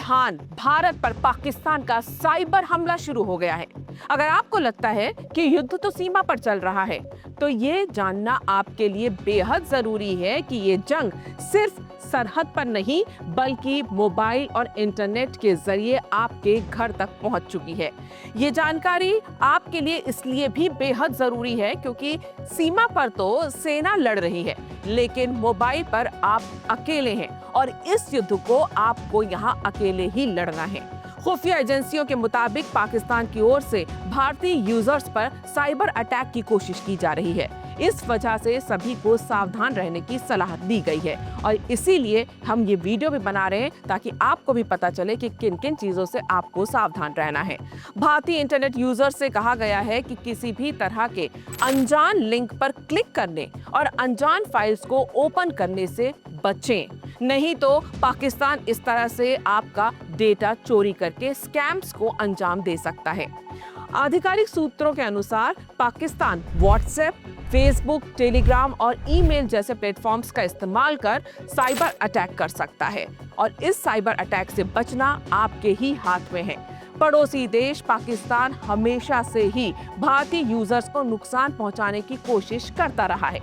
जहान भारत पर पाकिस्तान का साइबर हमला शुरू हो गया है। अगर आपको लगता है कि युद्ध तो सीमा पर चल रहा है, तो ये जानना आपके लिए बेहद जरूरी है कि ये जंग सिर्फ सरहद पर नहीं बल्कि मोबाइल और इंटरनेट के जरिए आपके घर तक पहुंच चुकी है। ये जानकारी आपके लिए इसलिए भी बेहद जरूरी है क्योंकि सीमा पर तो सेना लड़ रही है, लेकिन मोबाइल पर आप अकेले हैं और इस युद्ध को आपको यहां अकेले ही लड़ना है। खुफिया एजेंसियों के मुताबिक पाकिस्तान की ओर से भारतीय यूजर्स पर साइबर अटैक की कोशिश की जा रही है। इस वजह से सभी को सावधान रहने की सलाह दी गई है और इसीलिए हम ये वीडियो भी बना रहे हैं ताकि आपको भी पता चले कि किन किन चीजों से आपको सावधान रहना है। भारतीय इंटरनेट यूजर से कहा गया है कि किसी भी तरह के अनजान लिंक पर क्लिक करने और अनजान फाइल्स को ओपन करने से बचें, नहीं तो पाकिस्तान इस तरह से आपका डेटा चोरी करके स्कैम्स को अंजाम दे सकता है। आधिकारिक सूत्रों के अनुसार पाकिस्तान व्हाट्सएप, फेसबुक, टेलीग्राम और ईमेल जैसे प्लेटफॉर्म्स का इस्तेमाल कर साइबर अटैक कर सकता है और इस साइबर अटैक से बचना आपके ही हाथ में है। पड़ोसी देश पाकिस्तान हमेशा से ही भारतीय यूजर्स को नुकसान पहुंचाने की कोशिश करता रहा है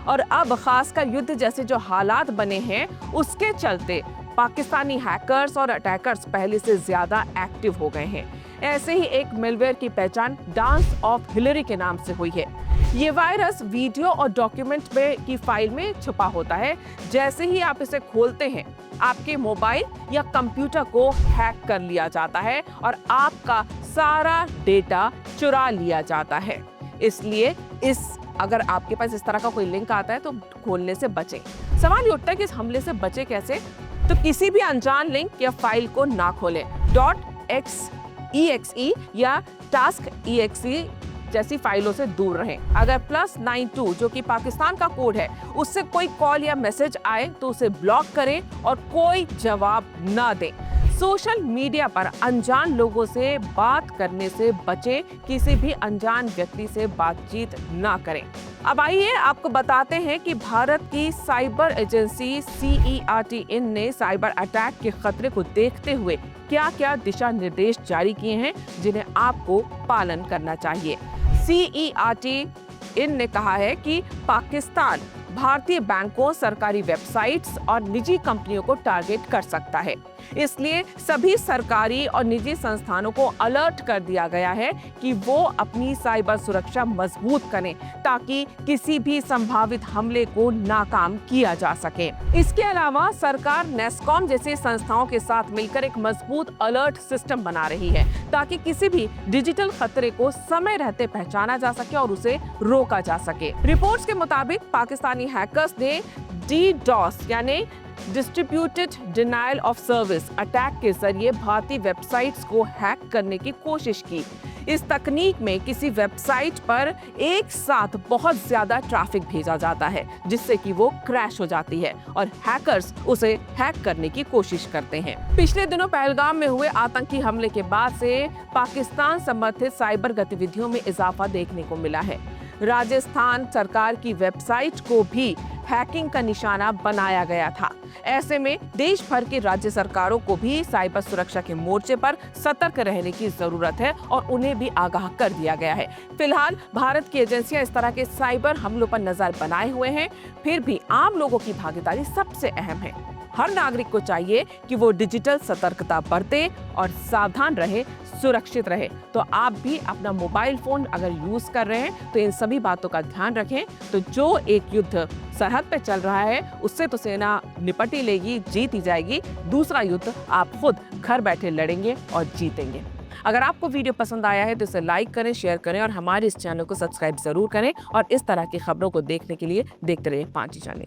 और अब खासकर युद्ध जैसे जो हालात बने हैं उसके चलते पाकिस्तानी हैकर्स और अटैकर्स पहले से ज्यादा एक्टिव हो गए हैं। ऐसे ही एक मिलवेयर की पहचान डांस ऑफ हिलरी के नाम से हुई है। ये वायरस वीडियो और डॉक्यूमेंट में की फाइल में छुपा होता है। जैसे ही आप इसे खोलते हैं, आपके मोबाइल या कंप्यूटर को हैक कर लिया जाता है और आपका सारा डेटा चुरा लिया जाता है। इसलिए अगर आपके पास इस तरह का कोई लिंक आता है तो खोलने से बचें। सवाल ये उठता है कि इस हमले से बचे कैसे? तो किसी भी अनजान लिंक या फाइल को ना खोलें। .exe या task.exe जैसी फाइलों से दूर रहें। अगर +92 जो कि पाकिस्तान का कोड है उससे कोई कॉल या मैसेज आए तो उसे ब्लॉक करें और कोई जवाब ना दें। सोशल मीडिया पर अनजान लोगों से बात करने से बचें, किसी भी अनजान व्यक्ति से बातचीत ना करें। अब आइए आपको बताते हैं कि भारत की साइबर एजेंसी CERT-IN ने साइबर अटैक के खतरे को देखते हुए क्या-क्या दिशा निर्देश जारी किए हैं जिन्हें आपको पालन करना चाहिए। CERT-IN ने कहा है कि पाकिस्तान भारतीय बैंकों, सरकारी वेबसाइट्स और निजी कंपनियों को टारगेट कर सकता है। इसलिए सभी सरकारी और निजी संस्थानों को अलर्ट कर दिया गया है कि वो अपनी साइबर सुरक्षा मजबूत करें ताकि किसी भी संभावित हमले को नाकाम किया जा सके। इसके अलावा सरकार नेस्कॉम जैसी संस्थाओं के साथ मिलकर एक मजबूत अलर्ट सिस्टम बना रही है ताकि किसी भी डिजिटल खतरे को समय रहते पहचाना जा सके और उसे रोका जा सके। रिपोर्ट्स के मुताबिक पाकिस्तानी हैकर्स ने DDoS यानी distributed denial of service attack के जरिए भारतीय वेबसाइट्स को हैक करने की कोशिश की। इस तकनीक में किसी वेबसाइट पर एक साथ बहुत ज्यादा ट्रैफिक भेजा जाता है जिससे कि वो क्रैश हो जाती है और हैकर्स उसे हैक करने की कोशिश करते हैं। पिछले दिनों पहलगाम में हुए आतंकी हमले के बाद से पाकिस्तान समर्थित साइबर गतिविधियों में इजाफा देखने को मिला है। राजस्थान सरकार की वेबसाइट को भी हैकिंग का निशाना बनाया गया था। ऐसे में देश भर की राज्य सरकारों को भी साइबर सुरक्षा के मोर्चे पर सतर्क रहने की जरूरत है और उन्हें भी आगाह कर दिया गया है। फिलहाल भारत की एजेंसियां इस तरह के साइबर हमलों पर नजर बनाए हुए हैं, फिर भी आम लोगों की भागीदारी सबसे अहम है। हर नागरिक को चाहिए कि वो डिजिटल सतर्कता बरते और सावधान रहे, सुरक्षित रहे। तो आप भी अपना मोबाइल फोन अगर यूज कर रहे हैं तो इन सभी बातों का ध्यान रखें। तो जो एक युद्ध सरहद पे चल रहा है उससे तो सेना निपट ही लेगी, जीत ही जाएगी। दूसरा युद्ध आप खुद घर बैठे लड़ेंगे और जीतेंगे। अगर आपको वीडियो पसंद आया है तो इसे लाइक करें, शेयर करें और हमारे इस चैनल को सब्सक्राइब जरूर करें और इस तरह की खबरों को देखने के लिए देखते रहिए 5G चैनल।